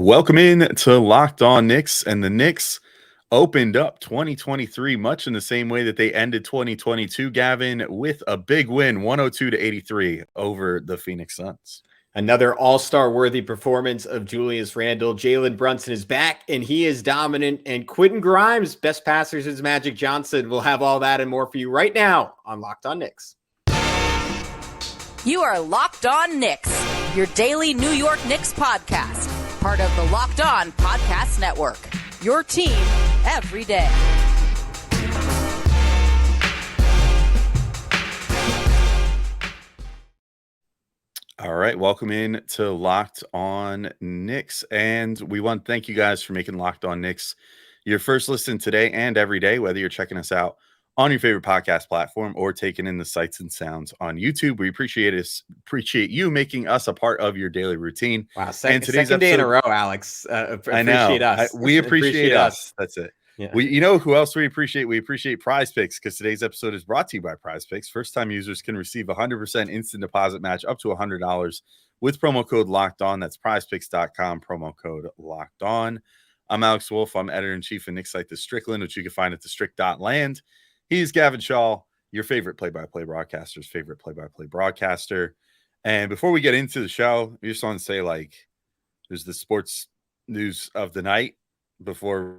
Welcome in to Locked On Knicks, and the Knicks opened up 2023 much in the same way that they ended 2022, Gavin, with a big win, 102-83 over the Phoenix Suns. Another all-star worthy performance of Julius Randle. Jalen Brunson is back, and he is dominant. And Quentin Grimes, best passer since Magic Johnson. We'll have all that and more for you right now on Locked On Knicks. You are Locked On Knicks, your daily New York Knicks podcast. Part of the Locked On Podcast Network, your team every day. All right, welcome in to Locked On Knicks, and we want to thank you guys for making Locked On Knicks your first listen today and every day, whether you're checking us out on your favorite podcast platform or taking in the sights and sounds on YouTube. We appreciate you making us a part of your daily routine. Wow, second day in a row, Alex. I know. We appreciate us. That's it. Yeah. You know who else we appreciate? We appreciate PrizePicks, because today's episode is brought to you by PrizePicks. First-time users can receive 100% instant deposit match up to $100 with promo code Locked On. That's PrizePicks.com, promo code Locked On. I'm Alex Wolf. I'm editor-in-chief of Knicks site The Strickland, which you can find at thestrick.land. He's Gavin Shaw, your favorite play-by-play broadcaster's favorite play-by-play broadcaster. And before we get into the show, we just want to say, there's the sports news of the night before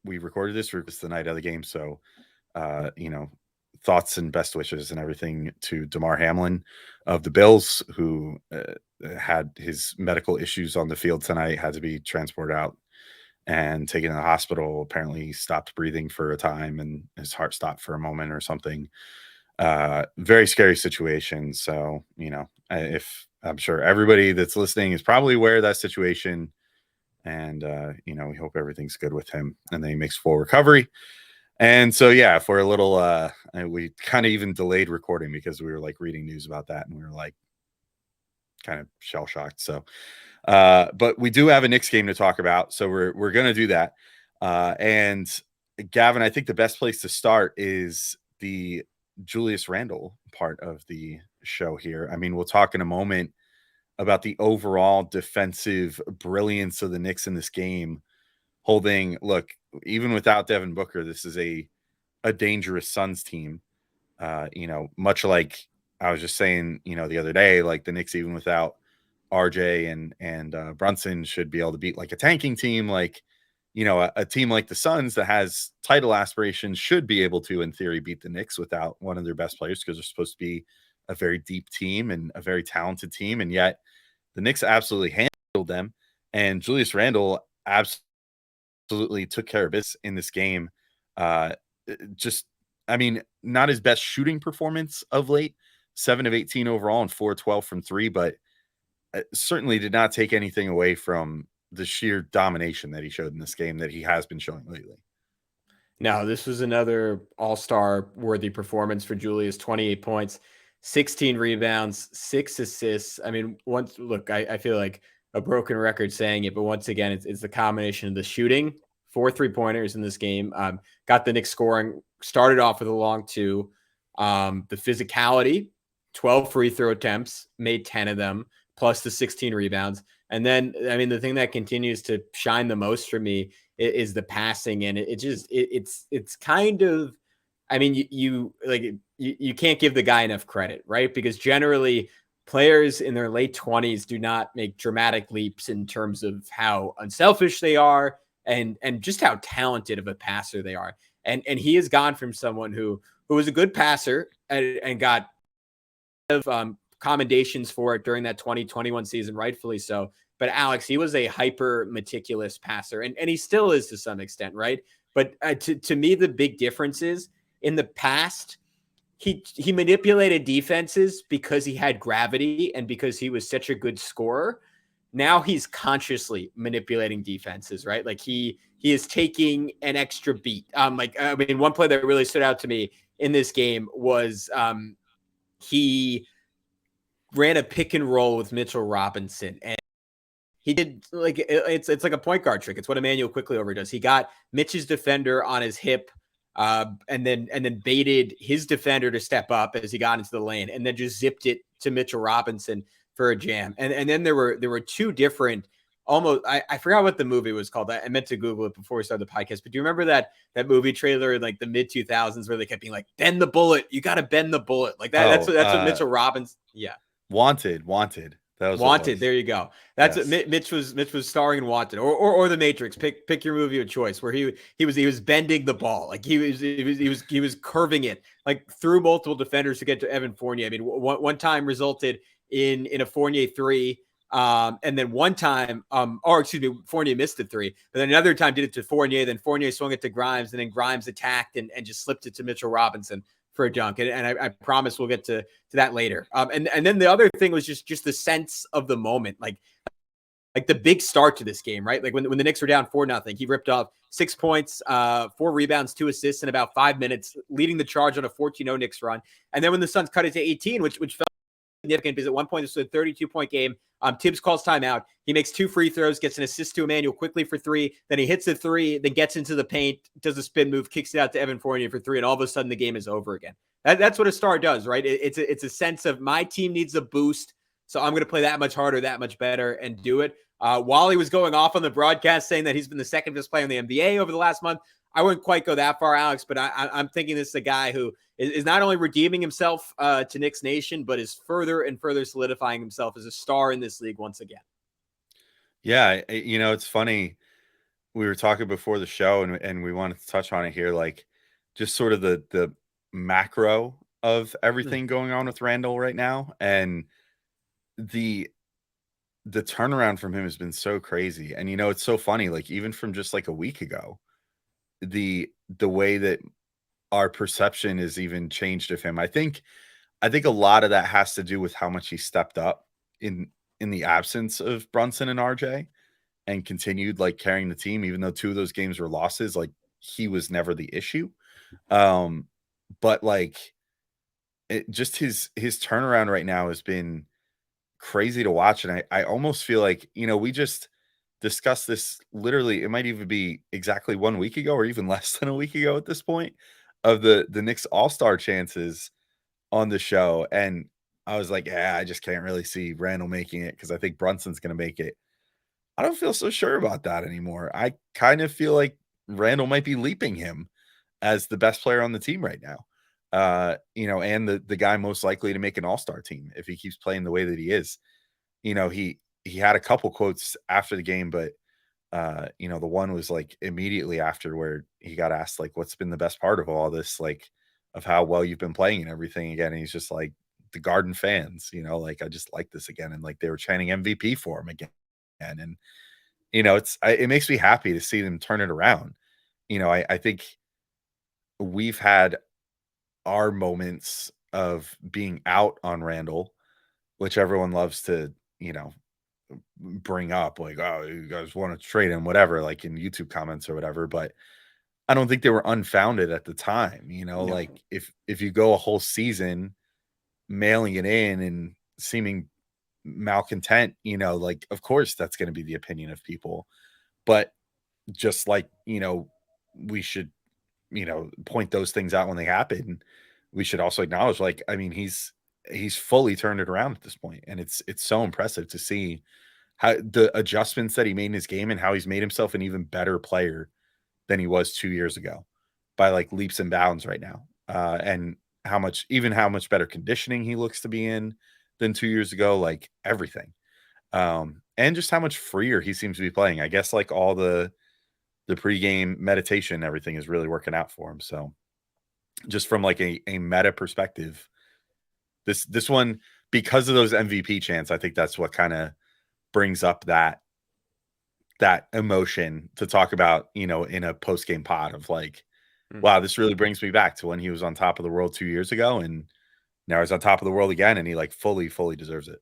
we recorded this. It's the night of the game. So, thoughts and best wishes and everything to DeMar Hamlin of the Bills, who had his medical issues on the field tonight, had to be transported out and taken to the hospital. Apparently he stopped breathing for a time and his heart stopped for a moment or something. Very scary situation. So, if I'm sure everybody that's listening is probably aware of that situation, and, we hope everything's good with him and then he makes full recovery. And so, yeah, for a little, we kind of even delayed recording because we were reading news about that and we were kind of shell shocked. So, but we do have a Knicks game to talk about, so we're going to do that. And Gavin, I think the best place to start is the Julius Randle part of the show here. I mean, we'll talk in a moment about the overall defensive brilliance of the Knicks in this game. Look, even without Devin Booker, this is a dangerous Suns team. Much like I was just saying, the other day, the Knicks, even without RJ and Brunson, should be able to beat a tanking team. A team like the Suns that has title aspirations should be able to, in theory, beat the Knicks without one of their best players, because they're supposed to be a very deep team and a very talented team. And yet the Knicks absolutely handled them. And Julius Randle absolutely took care of business in this game. Not his best shooting performance of late, 7 of 18 overall and 4 of 12 from three, but certainly did not take anything away from the sheer domination that he showed in this game that he has been showing lately. No, this was another all-star worthy performance for Julius. 28 points, 16 rebounds, 6 assists. I mean, I feel like a broken record saying it, but once again, it's the combination of the shooting, 4 3-pointers in this game. Got the Knicks scoring, started off with a long 2. The physicality, 12 free throw attempts, made 10 of them, plus the 16 rebounds. And then, the thing that continues to shine the most for me is the passing. And it's kind of, you can't give the guy enough credit, right? Because generally players in their late 20s do not make dramatic leaps in terms of how unselfish they are and just how talented of a passer they are. And he has gone from someone who was a good passer and got commendations for it during that 2021 season, rightfully so. But Alex, he was a hyper meticulous passer, and he still is to some extent, right? But to me, the big difference is in the past, he manipulated defenses because he had gravity and because he was such a good scorer. Now he's consciously manipulating defenses, right? He is taking an extra beat. One play that really stood out to me in this game was he ran a pick and roll with Mitchell Robinson, and he did it's like a point guard trick. It's what Emmanuel quickly overdoes. He got Mitch's defender on his hip, and then baited his defender to step up as he got into the lane, and then just zipped it to Mitchell Robinson for a jam. And then there were 2 different almost, I forgot what the movie was called. I meant to Google it before we started the podcast, but do you remember that movie trailer in like the mid 2000s where they kept being like, bend the bullet, you got to bend the bullet like that. That's what Mitchell Robbins. Yeah. Wanted. That was Wanted. There you go. That's yes. what Mitch was starring in Wanted or The Matrix. Pick your movie of choice. Where he was bending the ball, like he was curving it like through multiple defenders to get to Evan Fournier. I mean, one time resulted in a Fournier 3, and then one time, Fournier missed the 3, but then another time did it to Fournier. Then Fournier swung it to Grimes, and then Grimes attacked and just slipped it to Mitchell Robinson for a dunk. And I promise we'll get to that later. And then the other thing was just the sense of the moment, like the big start to this game, right? Like when the Knicks were down 4-0, he ripped off 6 points, 4 rebounds, 2 assists in about 5 minutes, leading the charge on a 14-0 Knicks run. And then when the Suns cut it to 18, which felt significant because at one point this was a 32-point game. Tibbs calls timeout. He makes 2 free throws, gets an assist to Emmanuel quickly for 3. Then he hits a 3, then gets into the paint, does a spin move, kicks it out to Evan Fournier for 3, and all of a sudden the game is over again. That's what a star does, right? It's a sense of my team needs a boost, so I'm going to play that much harder, that much better, and do it. While he was going off on the broadcast saying that he's been the second best player in the NBA over the last month, I wouldn't quite go that far, Alex, but I'm thinking this is a guy who is not only redeeming himself to Knicks Nation, but is further and further solidifying himself as a star in this league once again. Yeah, it's funny. We were talking before the show, and we wanted to touch on it here, like just sort of the macro of everything going on with Randle right now, and the turnaround from him has been so crazy. And it's so funny, like even from just like a week ago, the way that our perception is even changed of him. I think a lot of that has to do with how much he stepped up in the absence of Brunson and RJ and continued like carrying the team, even though 2 of those games were losses. Like he was never the issue. But like just his turnaround right now has been crazy to watch. And I almost feel like, we just discussed this literally, it might even be exactly 1 week ago or even less than a week ago at this point, of the Knicks all-star chances on the show. And I was like, yeah, I just can't really see Randle making it because I think Brunson's going to make it. I don't feel so sure about that anymore. I kind of feel like Randle might be leaping him as the best player on the team right now. And the guy most likely to make an all-star team if he keeps playing the way that he is. He had a couple quotes after the game, but the one was like immediately after where he got asked like, what's been the best part of all this, like of how well you've been playing and everything again. And he's just like, the Garden fans, like I just like this again. And like they were chanting MVP for him again. And it makes me happy to see them turn it around. I think we've had our moments of being out on Randle, which everyone loves to, bring up like, oh, you guys want to trade him, whatever, like in YouTube comments or whatever. But I don't think they were unfounded at the time. No. Like if you go a whole season mailing it in and seeming malcontent, like of course that's going to be the opinion of people. But just like, we should, point those things out when they happen. We should also acknowledge, like, I mean, he's fully turned it around at this point, and it's so impressive to see how the adjustments that he made in his game and how he's made himself an even better player than he was 2 years ago by like leaps and bounds right now. And how much better conditioning he looks to be in than 2 years ago, like everything. And just how much freer he seems to be playing. I guess like all the pregame meditation and everything is really working out for him. So just from like a meta perspective, this one, because of those MVP chants, I think that's what kind of brings up that emotion to talk about, in a post-game pod of like, wow, this really brings me back to when he was on top of the world 2 years ago, and now he's on top of the world again, and he like fully deserves it.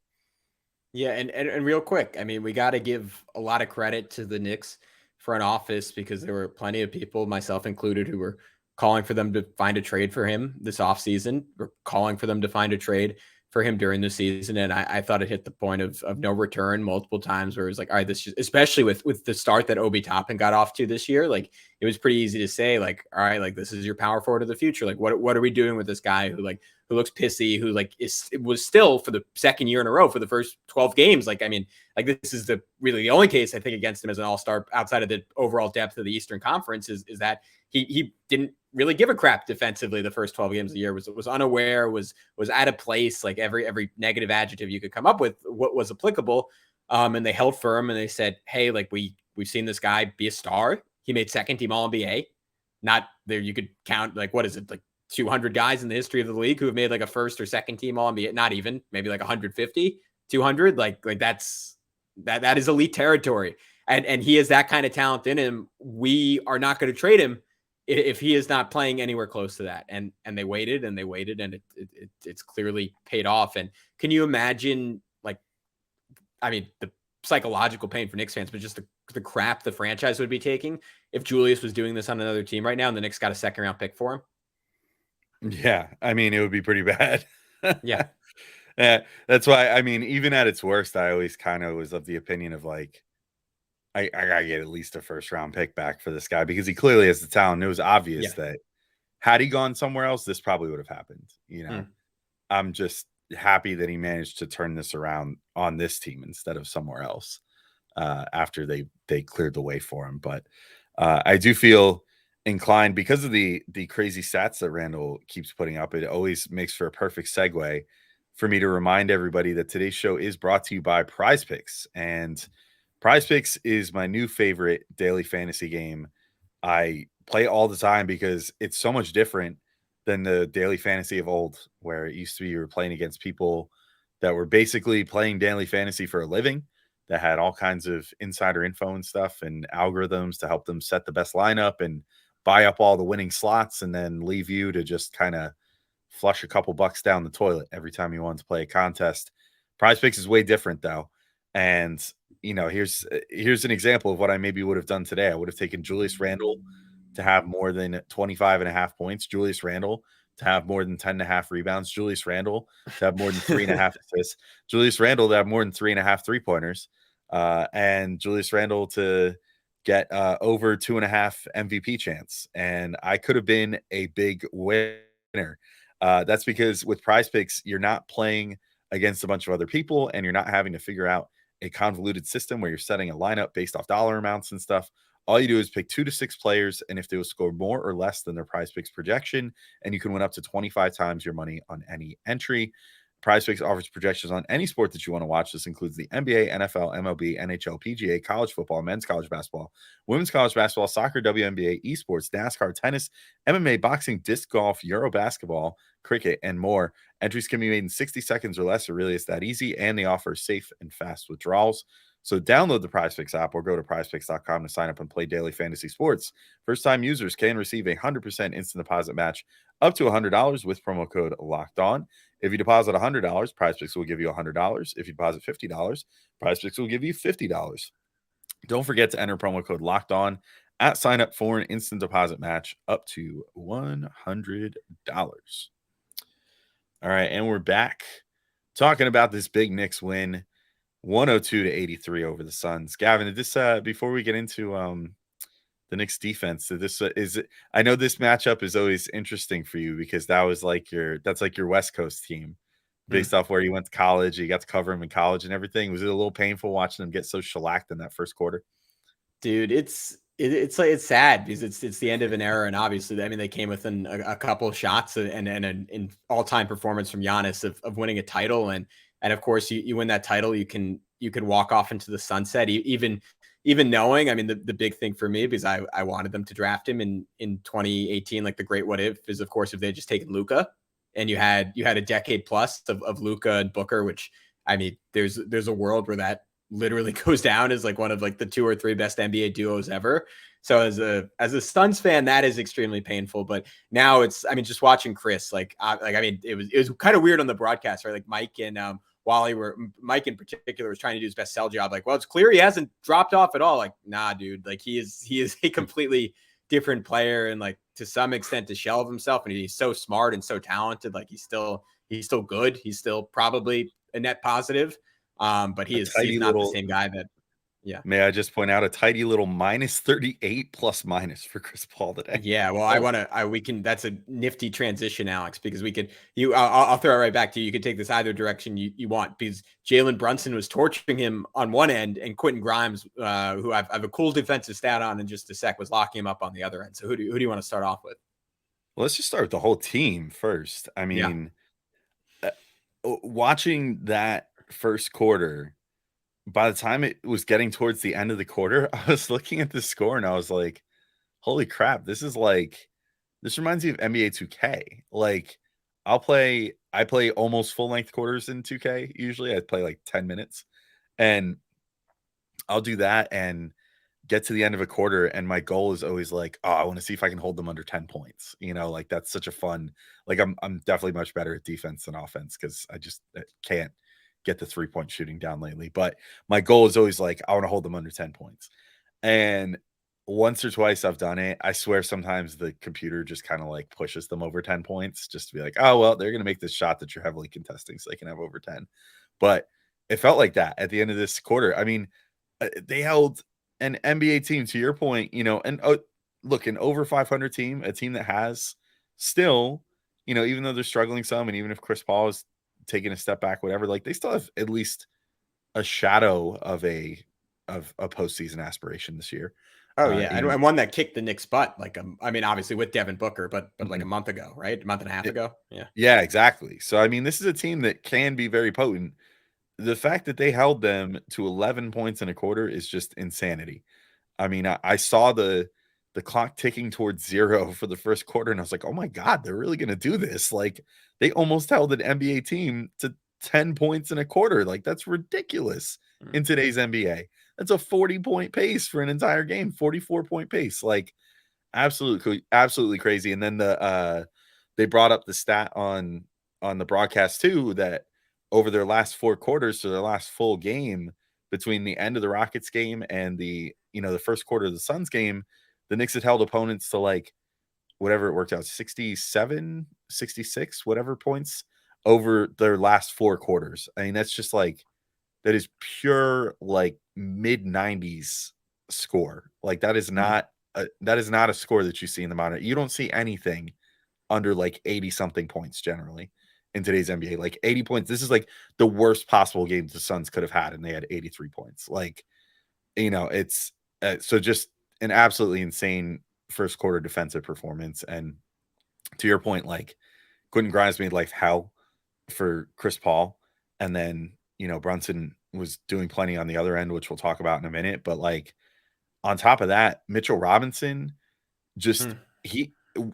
Yeah, and real quick, I mean, we got to give a lot of credit to the Knicks front office because there were plenty of people, myself included, who were calling for them to find a trade for him this offseason, or calling for them to find a trade for him during the season. And I thought it hit the point of no return multiple times where it was like, all right, this just, especially with the start that Obi Toppin got off to this year, like it was pretty easy to say like, all right, like this is your power forward of the future. Like what are we doing with this guy who like looks pissy, who like was still for the second year in a row for the first 12 games. Like, I mean, like this is really the only case I think against him as an all-star outside of the overall depth of the Eastern Conference is that he didn't really give a crap defensively the first 12 games of the year, was unaware, was out of place, like every negative adjective you could come up with what was applicable. And they held firm and they said, hey, like we've seen this guy be a star. He made second team All-NBA. Not there. You could count like, what is it? Like 200 guys in the history of the league who have made like a first or second team All-NBA. Not even, maybe like 150, 200. Like that is elite territory. And he has that kind of talent in him. We are not going to trade him if he is not playing anywhere close to that. And they waited and it's clearly paid off. And can you imagine, like, I mean, the psychological pain for Knicks fans, but just the crap the franchise would be taking if Julius was doing this on another team right now and the Knicks got a second round pick for him? Yeah. I mean, it would be pretty bad. Yeah. Yeah. That's why, I mean, even at its worst, I always kind of was of the opinion of like, I gotta get at least a first round pick back for this guy because he clearly has the talent. It was obvious that had he gone somewhere else, this probably would have happened. You know, I'm just happy that he managed to turn this around on this team instead of somewhere else after they cleared the way for him. But I do feel inclined because of the crazy stats that Randle keeps putting up. It always makes for a perfect segue for me to remind everybody that today's show is brought to you by PrizePicks. And PrizePicks is my new favorite daily fantasy game. I play all the time because it's so much different than the daily fantasy of old, where it used to be you were playing against people that were basically playing daily fantasy for a living, that had all kinds of insider info and stuff and algorithms to help them set the best lineup and buy up all the winning slots and then leave you to just kind of flush a couple bucks down the toilet every time you want to play a contest. PrizePicks is way different though. And you know, here's an example of what I maybe would have done today. I would have taken Julius Randle to have more than 25.5 points, Julius Randle to have more than 10.5 rebounds, Julius Randle to have more than 3.5 assists, Julius Randle to have more than 3.5 3-pointers, and Julius Randle to get over 2.5 MVP chants. And I could have been a big winner. That's because with PrizePicks, you're not playing against a bunch of other people and you're not having to figure out a convoluted system where you're setting a lineup based off dollar amounts and stuff. All you do is pick 2 to 6 players, and if they will score more or less than their PrizePicks projection, and you can win up to 25 times your money on any entry. PrizePicks offers projections on any sport that you want to watch. This includes the NBA, NFL, MLB, NHL, PGA, college football, men's college basketball, women's college basketball, soccer, WNBA, esports, NASCAR, tennis, MMA, boxing, disc golf, Euro basketball, cricket, and more. Entries can be made in 60 seconds or less. It really is that easy, and they offer safe and fast withdrawals. So download the PrizePicks app or go to prizepicks.com to sign up and play daily fantasy sports. First-time users can receive a 100% instant deposit match up to $100 with promo code Locked On. If you deposit $100, PrizePicks will give you $100. If you deposit $50, PrizePicks will give you $50. Don't forget to enter promo code Locked On at sign up for an instant deposit match up to $100. All right, and we're back talking about this big Knicks win, 102-83 over the Suns. Gavin, did this before we get into the Knicks defense, did this I know this matchup is always interesting for you because that's like your West Coast team based off where you went to college. You got to cover them in college and everything. Was it a little painful watching them get so shellacked in that first quarter? Dude, it's sad because it's the end of an era, and obviously, I mean, they came within a couple of shots and an all-time performance from Giannis of winning a title, and of course, you win that title, you can walk off into the sunset, even knowing, I mean, the big thing for me, because I wanted them to draft him in 2018, like the great what if is, of course, if they just taken Luka, and you had a decade plus of Luka and Booker, which, I mean, there's a world where that literally goes down as like one of like the 2 or 3 best NBA duos ever. So as a Suns fan, that is extremely painful. But now it's, I mean, just watching Chris, I mean, it was kind of weird on the broadcast, right? Like Mike and Mike in particular was trying to do his best sell job. Like, well, it's clear he hasn't dropped off at all. Like, nah, dude, like he is a completely different player, and like to some extent a shell of himself. And he's so smart and so talented. Like he's still good. He's still probably a net positive. But he's not the same guy that. Yeah. May I just point out a tidy little -38 plus minus for Chris Paul today? Yeah, well, we can. That's a nifty transition, Alex, because we could. I'll throw it right back to you. You can take this either direction you want, because Jalen Brunson was torturing him on one end, and Quentin Grimes, who I have a cool defensive stat on in just a sec, was locking him up on the other end. So who do you want to start off with? Well, let's just start with the whole team first. I Yeah. mean, watching that first quarter, by the time it was getting towards the end of the quarter, I was looking at the score and I was like, holy crap, this reminds me of NBA 2K. Like, I play almost full length quarters in 2K. Usually I play like 10 minutes, and I'll do that and get to the end of a quarter. And my goal is always like, oh, I want to see if I can hold them under 10 points. Like that's such a fun, like I'm definitely much better at defense than offense, because I just can't get the 3-point shooting down lately. But my goal is always like, I want to hold them under 10 points. And once or twice I've done it. I swear sometimes the computer just kind of like pushes them over 10 points, just to be like, oh, well, they're going to make this shot that you're heavily contesting so they can have over 10. But it felt like that at the end of this quarter. I mean, they held an NBA team, to your point, and look, an over 500 team, a team that has still, even though they're struggling some, and even if Chris Paul is taking a step back, whatever, like they still have at least a shadow of a postseason aspiration this year. Oh yeah, and one that kicked the Knicks' butt. Like, I mean, obviously with Devin Booker, but like a month ago, right? A month and a half ago. Yeah, exactly. So I mean, this is a team that can be very potent. The fact that they held them to 11 points in a quarter is just insanity. I mean, I saw the clock ticking towards 0 for the first quarter, and I was like, oh my God, they're really going to do this. Like, they almost held an NBA team to 10 points in a quarter. Like, that's ridiculous in today's NBA. That's a 40-point pace for an entire game, 44-point pace. Like, absolutely crazy. And then they brought up the stat on the broadcast too, that over their last 4 quarters, so their last full game, between the end of the Rockets game and the first quarter of the Suns game, the Knicks had held opponents to like whatever it worked out, 67, 66, whatever points over their last 4 quarters. I mean, that's just like, that is pure like mid 90s score. Like that is not a score that you see in the monitor. You don't see anything under like 80 something points generally in today's NBA. Like 80 points. This is like the worst possible game the Suns could have had, and they had 83 points. Like, it's so just an absolutely insane first quarter defensive performance. And to your point, like Quentin Grimes made life hell for Chris Paul, and then Brunson was doing plenty on the other end, which we'll talk about in a minute. But like on top of that, Mitchell Robinson, just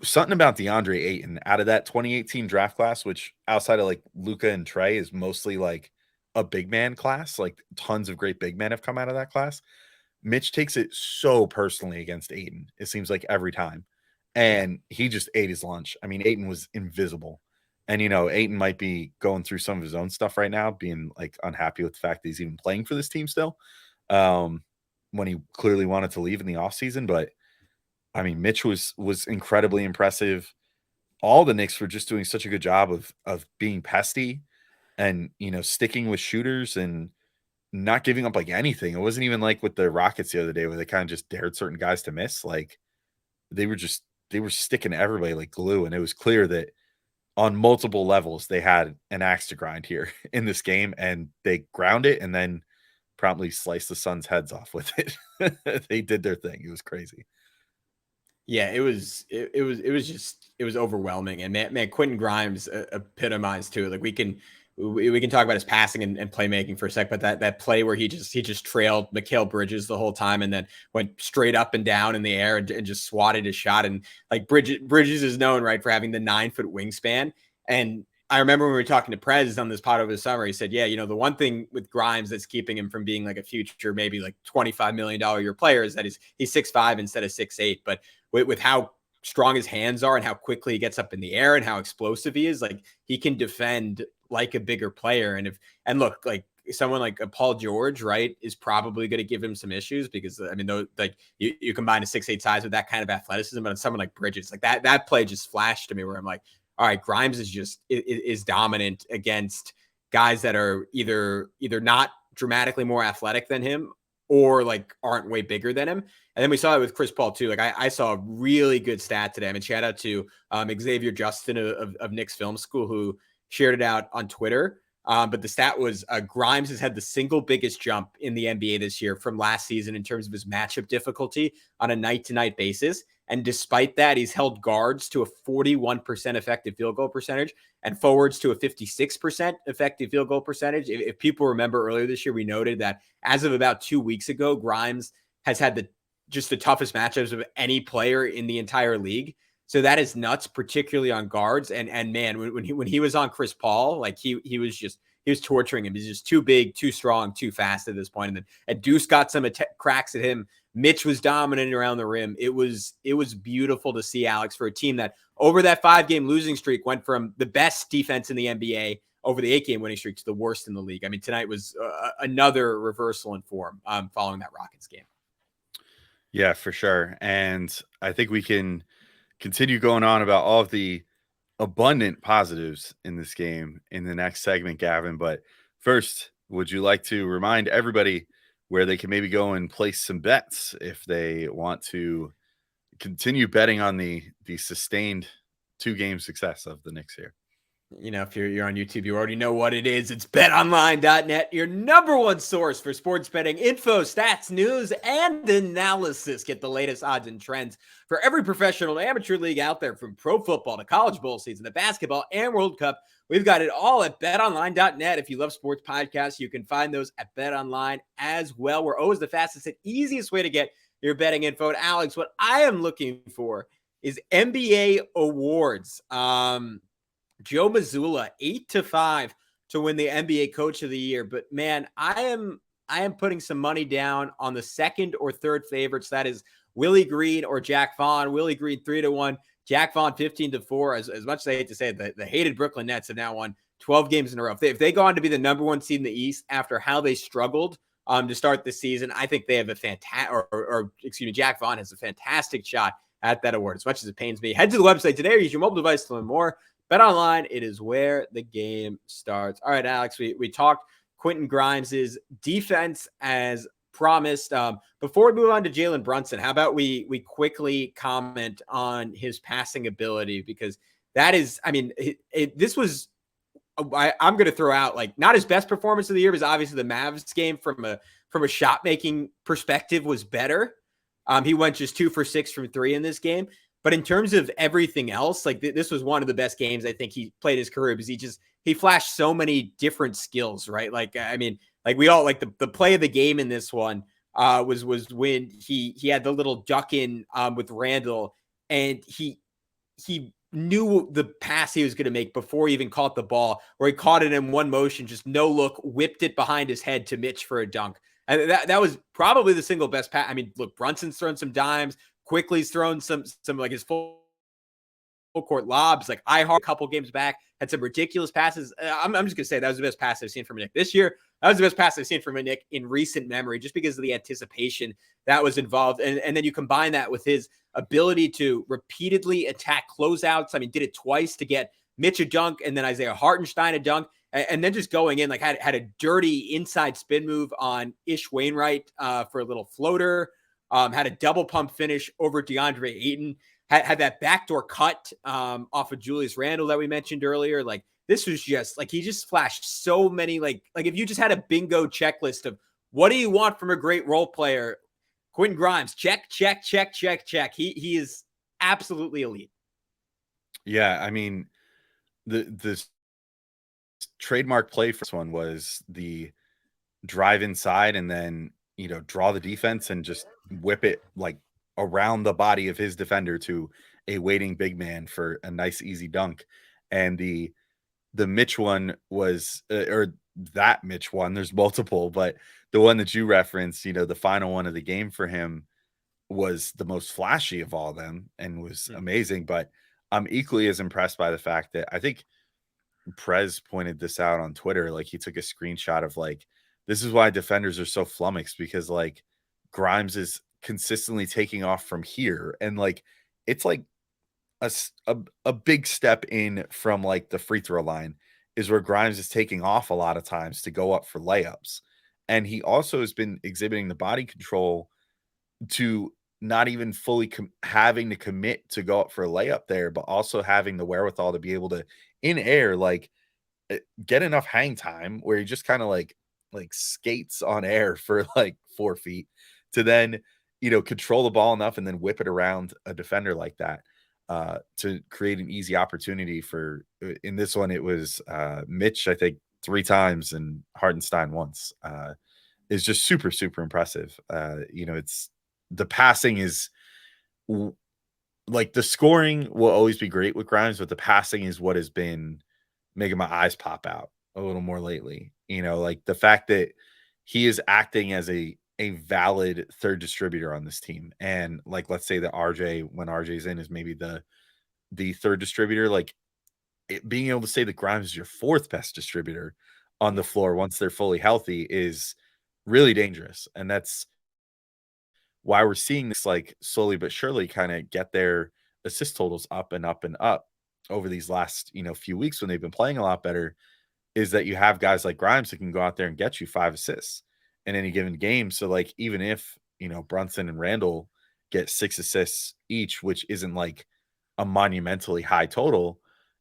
something about DeAndre Ayton out of that 2018 draft class, which outside of like Luka and Trey is mostly like a big man class. Like tons of great big men have come out of that class. Mitch takes it so personally against Ayton. It seems like every time. And he just ate his lunch. I mean, Ayton was invisible. And, Ayton might be going through some of his own stuff right now, being like unhappy with the fact that he's even playing for this team still, when he clearly wanted to leave in the offseason. But I mean, Mitch was incredibly impressive. All the Knicks were just doing such a good job of being pesty and, sticking with shooters and not giving up like anything. It wasn't even like with the Rockets the other day where they kind of just dared certain guys to miss. Like they were sticking to everybody like glue. And it was clear that on multiple levels, they had an axe to grind here in this game, and they ground it and then promptly sliced the Suns' heads off with it. They did their thing. It was crazy. Yeah, it was overwhelming. And man, Quinton Grimes epitomized too. Like we can talk about his passing and playmaking for a sec, but that play where he just trailed Mikal Bridges the whole time and then went straight up and down in the air and just swatted his shot. And like Bridges is known, right, for having the 9-foot wingspan. And I remember when we were talking to Prez on this pod over the summer, he said, yeah, the one thing with Grimes that's keeping him from being like a future, maybe like $25 million a year player is that he's 6'5" instead of 6'8". But with how strong his hands are and how quickly he gets up in the air and how explosive he is, like he can defend like a bigger player. And look, like someone like a Paul George, right, is probably going to give him some issues because I mean, though, like you combine a 6'8" size with that kind of athleticism, but someone like Bridges, like that play just flashed to me where I'm like, all right, Grimes is dominant against guys that are either not dramatically more athletic than him or like aren't way bigger than him. And then we saw it with Chris Paul too. Like I saw a really good stat today. I mean, shout out to Xavier Justin of Knicks Film School, who shared it out on Twitter. But the stat was Grimes has had the single biggest jump in the NBA this year from last season in terms of his matchup difficulty on a night-to-night basis. And despite that, he's held guards to a 41% effective field goal percentage and forwards to a 56% effective field goal percentage. If people remember earlier this year, we noted that as of about 2 weeks ago, Grimes has had just the toughest matchups of any player in the entire league. So that is nuts, particularly on guards. And man, when he was on Chris Paul, like he was torturing him. He's just too big, too strong, too fast at this point. And Deuce got some cracks at him. Mitch was dominant around the rim. It was beautiful to see, Alex, for a team that over that 5-game losing streak went from the best defense in the NBA over the 8-game winning streak to the worst in the league. I mean, tonight was another reversal in form following that Rockets game. Yeah, for sure. And I think we can continue going on about all of the abundant positives in this game in the next segment, Gavin. But first, would you like to remind everybody where they can maybe go and place some bets if they want to continue betting on the sustained 2-game success of the Knicks here? You know, if you're on YouTube, you already know what it is. It's betonline.net, your number one source for sports betting info, stats, news, and analysis. Get the latest odds and trends for every professional and amateur league out there, from pro football to college bowl season to basketball and World Cup. We've got it all at betonline.net. If you love sports podcasts, you can find those at BetOnline as well. We're always the fastest and easiest way to get your betting info. And Alex, what I am looking for is NBA awards. Joe Mazzulla, 8-5 to win the NBA Coach of the Year. But man, I am putting some money down on the second or third favorites. That is Willie Green or Jack Vaughn. Willie Green 3-1, Jack Vaughn 15-4. As much as I hate to say it, the hated Brooklyn Nets have now won 12 games in a row. If they go on to be the number one seed in the East after how they struggled to start the season, I think they have a fantastic, Jack Vaughn has a fantastic shot at that award. As much as it pains me, head to the website today or use your mobile device to learn more. BetOnline, it is where the game starts. All right, Alex, we talked Quentin Grimes' defense as promised. Before we move on to Jalen Brunson, how about we quickly comment on his passing ability? Because that is, I mean, this was, I'm going to throw out, like, not his best performance of the year, because obviously the Mavs game from a shot-making perspective was better. He went just 2 for 6 from 3 in this game. But in terms of everything else, like this was one of the best games I think he played his career, because he flashed so many different skills, right? Like, I mean, like we all like the play of the game in this one was when he had the little duck in with Randle, and he knew the pass he was going to make before he even caught the ball, where he caught it in one motion, just no look, whipped it behind his head to Mitch for a dunk. And that was probably the single best pass. I mean, look, Brunson's thrown some dimes. Quickly's thrown some like his full court lobs. Like a couple games back had some ridiculous passes. I'm just gonna say that was the best pass I've seen from a Knick this year. That was the best pass I've seen from a Knick in recent memory, just because of the anticipation that was involved. And then you combine that with his ability to repeatedly attack closeouts. I mean, did it twice to get Mitch a dunk, and then Isaiah Hartenstein a dunk, and then just going in, like had a dirty inside spin move on Ish Wainwright for a little floater. Had a double pump finish over DeAndre Ayton, had that backdoor cut off of Julius Randle that we mentioned earlier. Like, this was just like, he just flashed so many, like if you just had a bingo checklist of what do you want from a great role player, Quentin Grimes, check. He is absolutely elite. Yeah, I mean, the trademark play for this one was the drive inside and then, draw the defense and just whip it like around the body of his defender to a waiting big man for a nice, easy dunk. And the Mitch one was, or that Mitch one, there's multiple, but the one that you referenced, the final one of the game for him was the most flashy of all of them and was amazing. But I'm equally as impressed by the fact that I think Prez pointed this out on Twitter. Like, he took a screenshot of like, this is why defenders are so flummoxed, because like Grimes is consistently taking off from here. And like, it's like a big step in from like the free throw line is where Grimes is taking off a lot of times to go up for layups. And he also has been exhibiting the body control to not even fully having to commit to go up for a layup there, but also having the wherewithal to be able to, in air, like get enough hang time where he just kind of like skates on air for like 4 feet to then, control the ball enough and then whip it around a defender like that to create an easy opportunity for, in this one, it was Mitch, I think 3 times and Hartenstein once, is just super, super impressive. It's the passing is like the scoring will always be great with Grimes, but the passing is what has been making my eyes pop out a little more lately. Like the fact that he is acting as a valid third distributor on this team. And like, let's say that RJ, when RJ's in, is maybe the third distributor, like being able to say that Grimes is your 4th best distributor on the floor once they're fully healthy is really dangerous. And that's why we're seeing this like slowly but surely kind of get their assist totals up and up and up over these last, few weeks when they've been playing a lot better, is that you have guys like Grimes that can go out there and get you 5 assists in any given game. So like, even if, Brunson and Randle get 6 assists each, which isn't like a monumentally high total,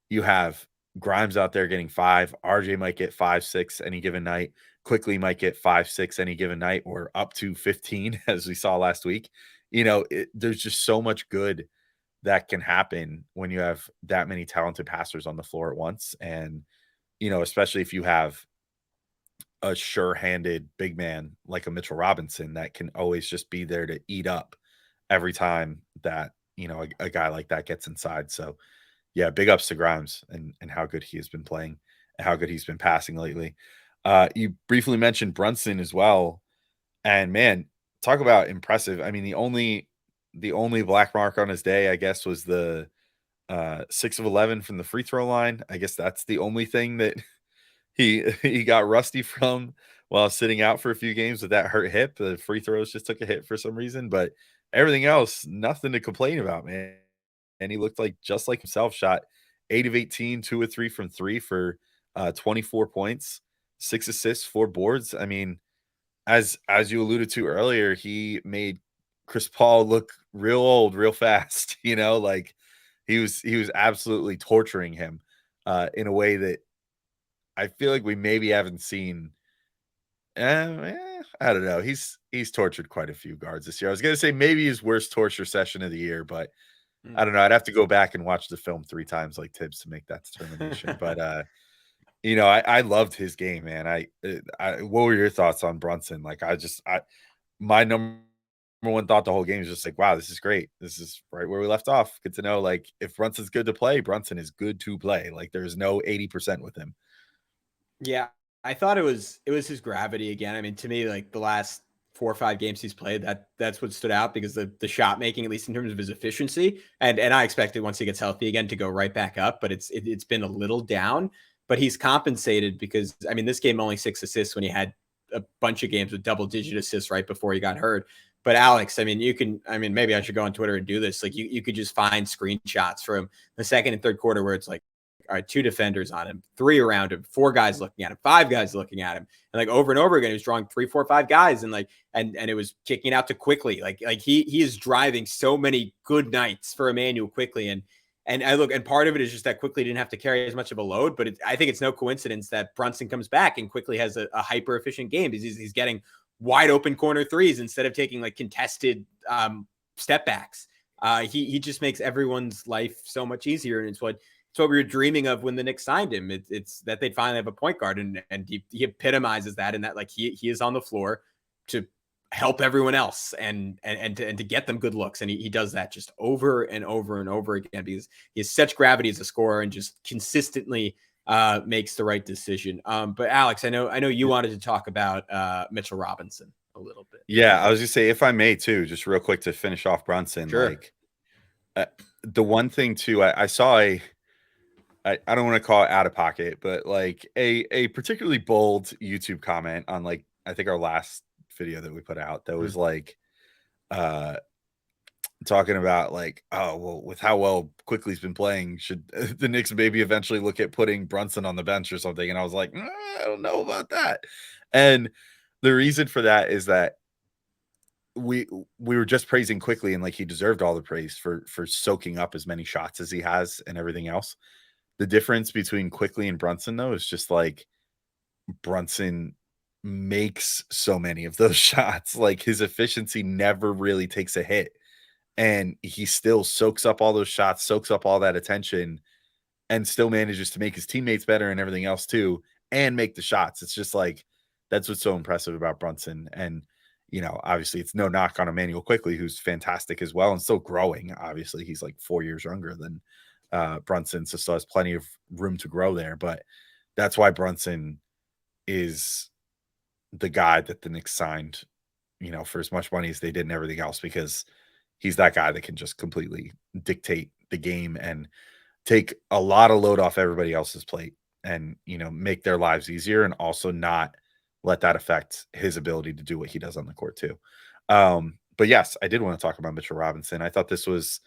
you have Grimes out there getting 5, RJ might get 5, 6 any given night, Quickly might get 5, 6 any given night, or up to 15 as we saw last week. There's just so much good that can happen when you have that many talented passers on the floor at once. And, especially if you have a sure-handed big man like a Mitchell Robinson that can always just be there to eat up every time that, a guy like that gets inside. So yeah, big ups to Grimes and how good he has been playing and how good he's been passing lately. You briefly mentioned Brunson as well. And man, talk about impressive. I mean, the only black mark on his day, I guess, was the 6 of 11 from the free throw line. I guess that's the only thing that he got rusty from while sitting out for a few games with that hurt hip. The free throws just took a hit for some reason, but everything else, nothing to complain about, man. And he looked like just like himself, shot 8 of 18, 2 of 3 from 3 for 24 points, 6 assists, 4 boards. I mean, as you alluded to earlier, he made Chris Paul look real old, real fast. Like he was absolutely torturing him in a way that I feel like we maybe haven't seen. I don't know. He's tortured quite a few guards this year. I was gonna say maybe his worst torture session of the year, but I don't know. I'd have to go back and watch the film 3 times like Tibbs to make that determination. But I loved his game, man. I what were your thoughts on Brunson? Like my number one thought the whole game is just like, wow, this is great. This is right where we left off. Good to know. Like, if Brunson's good to play, Brunson is good to play. Like, there's no 80% with him. Yeah, I thought it was his gravity again. I mean, to me, like the last 4 or 5 games he's played, that's what stood out, because the shot making, at least in terms of his efficiency, and I expected once he gets healthy again to go right back up, but it's been a little down. But he's compensated because, I mean, this game only 6 assists when he had a bunch of games with double-digit assists right before he got hurt. But Alex, I mean, maybe I should go on Twitter and do this. Like you could just find screenshots from the second and third quarter where it's like, all right, 2 defenders on him, 3 around him, 4 guys looking at him, 5 guys looking at him. And like over and over again, he was drawing 3, 4, 5 guys, and it was kicking out to Quickly. Like he is driving so many good nights for Emmanuel Quickly. And part of it is just that Quickly didn't have to carry as much of a load, but I think it's no coincidence that Brunson comes back and Quickly has a hyper efficient game. He's getting wide open corner threes instead of taking like contested step backs. He just makes everyone's life so much easier, and it's what we were dreaming of when the Knicks signed him. It's that they'd finally have a point guard, and he epitomizes that, in that like he is on the floor to help everyone else and to get them good looks. And he does that just over and over and over again, because he has such gravity as a scorer and just consistently makes the right decision. But Alex, I know you wanted to talk about Mitchell Robinson a little bit. Yeah, I was gonna say, if I may too, just real quick to finish off Brunson. Sure. Like the one thing too, I saw I don't want to call it out of pocket, but like a particularly bold YouTube comment on like, I think our last video that we put out that was like talking about like, oh, well, with how well Quickly's been playing, should the Knicks maybe eventually look at putting Brunson on the bench or something? And I was like, I don't know about that. And the reason for that is that we were just praising Quickly, and like he deserved all the praise for soaking up as many shots as he has and everything else. The difference between Quickly and Brunson, though, is just like Brunson makes so many of those shots. Like his efficiency never really takes a hit, and he still soaks up all those shots, soaks up all that attention, and still manages to make his teammates better and everything else too, and make the shots. It's just like that's what's so impressive about Brunson. And obviously it's no knock on Emmanuel Quickly, who's fantastic as well and still growing. Obviously, he's like 4 years younger than Brunson, so still has plenty of room to grow there. But that's why Brunson is the guy that the Knicks signed, for as much money as they did and everything else, because he's that guy that can just completely dictate the game and take a lot of load off everybody else's plate and, make their lives easier, and also not let that affect his ability to do what he does on the court too. But yes, I did want to talk about Mitchell Robinson. I thought this was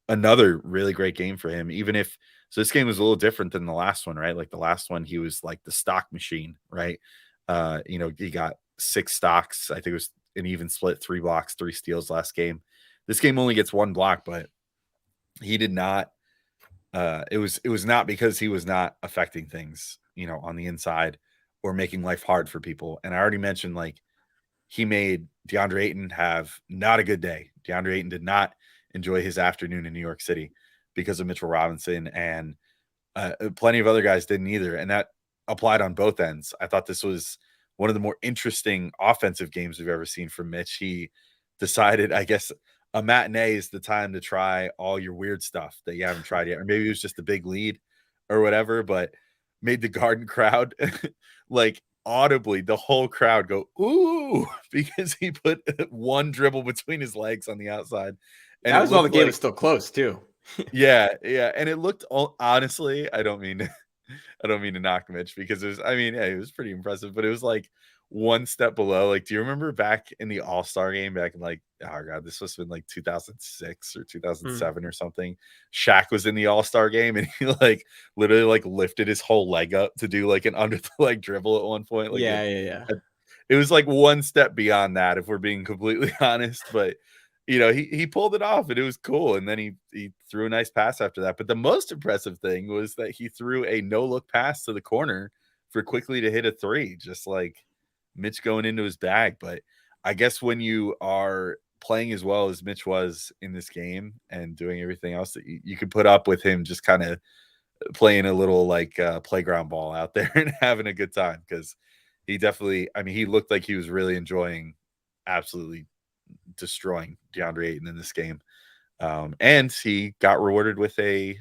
another really great game for him, even if, so this game was a little different than the last one, right? Like the last one, he was like the stock machine, right? He got 6 stocks. I think it was an even split, 3 blocks, 3 steals last game. This game only gets 1 block, but he did not, it was not because he was not affecting things, on the inside or making life hard for people. And I already mentioned, like, he made DeAndre Ayton have not a good day. DeAndre Ayton did not enjoy his afternoon in New York City because of Mitchell Robinson, and plenty of other guys didn't either. And that applied on both ends. I thought this was one of the more interesting offensive games we've ever seen from Mitch. He decided, I guess, a matinee is the time to try all your weird stuff that you haven't tried yet. Or maybe it was just a big lead or whatever, but made the Garden crowd like audibly, the whole crowd go, ooh, because he put one dribble between his legs on the outside. And that was while the game was still close too. Yeah. And it looked, honestly, I don't mean to knock Mitch, because it was, it was pretty impressive, but it was like one step below. Like, do you remember back in the All-Star game back in, like, oh god, this must have been like 2006 or 2007 or something? Shaq was in the All-Star game, and he like literally like lifted his whole leg up to do like an under the leg dribble at one point. Like, yeah. It was like one step beyond that, if we're being completely honest. But he pulled it off, and it was cool. And then he threw a nice pass after that. But the most impressive thing was that he threw a no-look pass to the corner for Quickly to hit a 3, just like Mitch going into his bag. But I guess when you are playing as well as Mitch was in this game and doing everything else, that you could put up with him just kind of playing a little like playground ball out there and having a good time, because he definitely, he looked like he was really enjoying absolutely destroying DeAndre Ayton in this game. And he got rewarded with a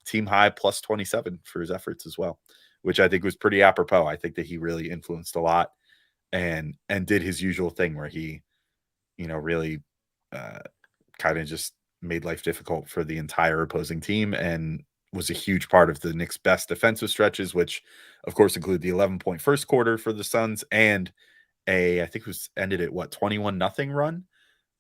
team high plus 27 for his efforts as well, which I think was pretty apropos. I think that he really influenced a lot and did his usual thing where he, really kind of just made life difficult for the entire opposing team, and was a huge part of the Knicks' best defensive stretches, which of course include the 11-point first quarter for the Suns and I think it was ended at 21-0 run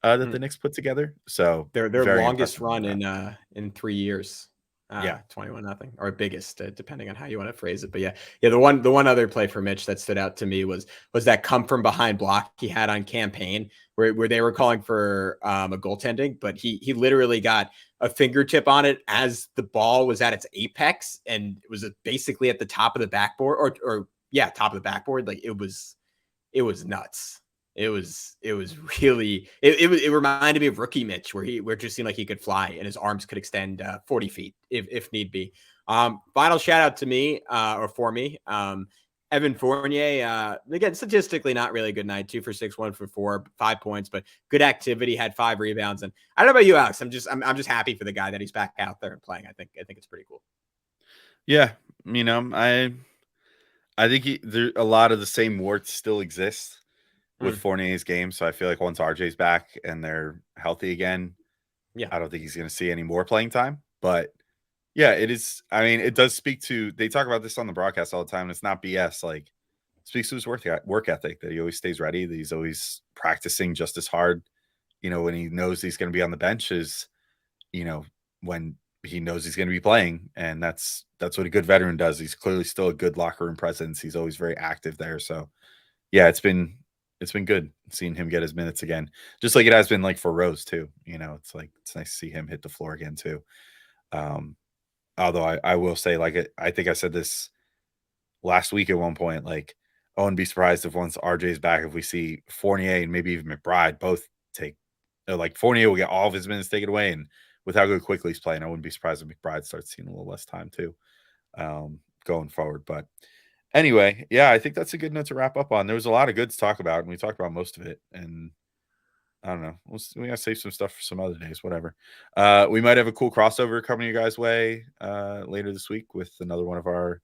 that the Knicks put together. So their longest run in 3 years. 21-0 or biggest, depending on how you want to phrase it. But yeah, the one other play for Mitch that stood out to me was that come from behind block he had on campaign where they were calling for a goaltending, but he literally got a fingertip on it as the ball was at its apex, and it was basically at the top of the backboard or top of the backboard. Like it was nuts. It was really, it reminded me of rookie Mitch, where it just seemed like he could fly and his arms could extend 40 feet if need be. Final shout out to me or for me. Evan Fournier, again, statistically not really good night, 2 for 6, 1 for 4, 5 points, but good activity, had 5 rebounds. And I don't know about you, Alex. I'm just happy for the guy that he's back out there and playing. I think it's pretty cool. Yeah. I think a lot of the same warts still exist with Fournier's game. So I feel like once RJ's back and they're healthy again, I don't think he's going to see any more playing time. But yeah, it is. It does speak to, they talk about this on the broadcast all the time, and it's not BS. Like, it speaks to his work ethic, that he always stays ready, that he's always practicing just as hard, when he knows he's going to be on the bench, is, when he knows he's going to be playing. And that's what a good veteran does. He's clearly still a good locker room presence. He's always very active there. So yeah, it's been it's been good seeing him get his minutes again, just like it has been like for Rose too. It's like it's nice to see him hit the floor again too. Although I will say, like, I think I said this last week at one point, like, I wouldn't be surprised if once RJ's back, if we see Fournier and maybe even McBride both take, like, Fournier will get all of his minutes taken away, and with how good Quickly's playing, I wouldn't be surprised if McBride starts seeing a little less time too, going forward. But anyway, yeah, I think that's a good note to wrap up on. There was a lot of good to talk about, and we talked about most of it, and I don't know. We gotta save some stuff for some other days, whatever. We might have a cool crossover coming your guys' way later this week with another one of our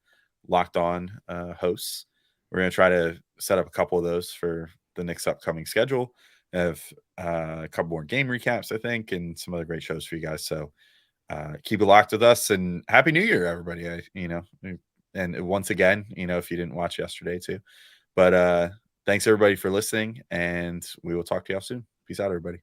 Locked On hosts. We're gonna try to set up a couple of those for the next upcoming schedule. Have a couple more game recaps, I think, and some other great shows for you guys. So keep it locked with us, and Happy New Year, everybody. And once again, if you didn't watch yesterday too, but thanks everybody for listening, and we will talk to y'all soon. Peace out, everybody.